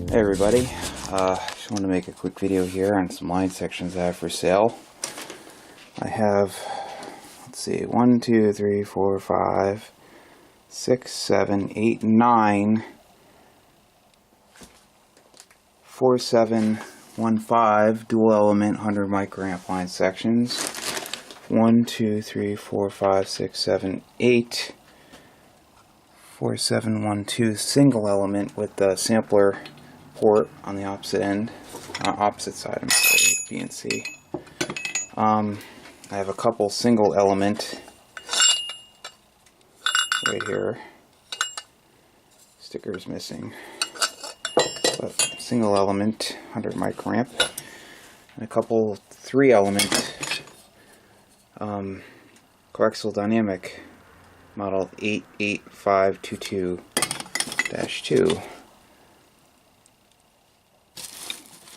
Hey everybody, just want to make a quick video here on some line sections I have for sale. I have, let's see, 1, 2, 3, 4, 5, 6, 7, 8, 9, 4715 dual element 100 microamp line sections. 1, 2, 3, 4, 5, 6, 7, 8, 4712 single element with the sampler port on the opposite end, opposite side, I'm sorry, B and C. I have a couple single element right here. Sticker's missing, but single element 100 microamp, and a couple 3 element Coaxial Dynamic model 88522-2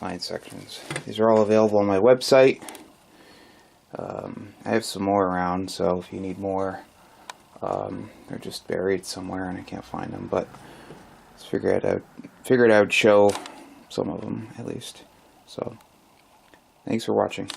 line sections. These are all available on my website. I have some more around, so if you need more, they're just buried somewhere and I can't find them, but let's figure it out, show some of them at least. So thanks for watching.